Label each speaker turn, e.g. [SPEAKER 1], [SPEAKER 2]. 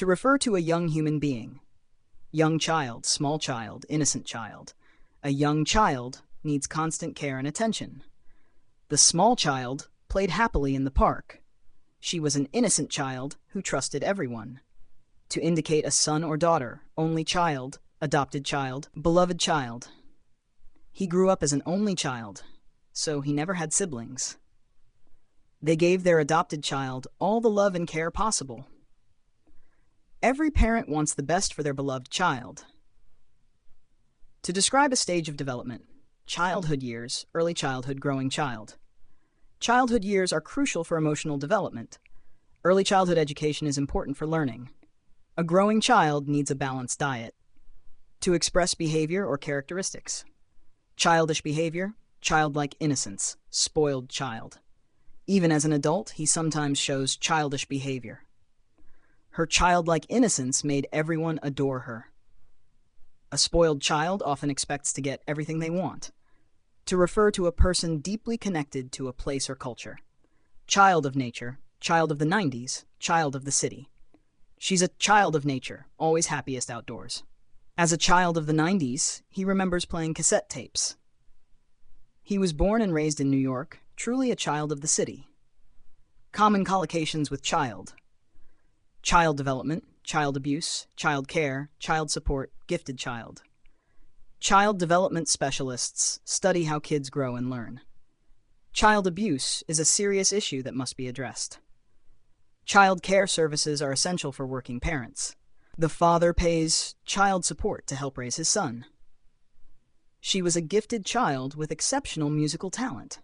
[SPEAKER 1] To refer to a young human being. Young child, small child, innocent child. A young child needs constant care and attention. The small child played happily in the park. She was an innocent child who trusted everyone. To indicate a son or daughter, only child, adopted child, beloved child. He grew up as an only child, so he never had siblings. They gave their adopted child all the love and care possible. Every parent wants the best for their beloved child. To describe a stage of development, childhood years, early childhood, growing child. Childhood years are crucial for emotional development. Early childhood education is important for learning. A growing child needs a balanced diet. To express behavior or characteristics. Childish behavior, childlike innocence, spoiled child. Even as an adult, he sometimes shows childish behavior. Her childlike innocence made everyone adore her. A spoiled child often expects to get everything they want. To refer to a person deeply connected to a place or culture. Child of nature, child of the 90s, child of the city. She's a child of nature, always happiest outdoors. As a child of the 90s, he remembers playing cassette tapes. He was born and raised in New York, truly a child of the city. Common collocations with child. Child development, child abuse, child care, child support, gifted child. Child development specialists study how kids grow and learn. Child abuse is a serious issue that must be addressed. Child care services are essential for working parents. The father pays child support to help raise his son. She was a gifted child with exceptional musical talent.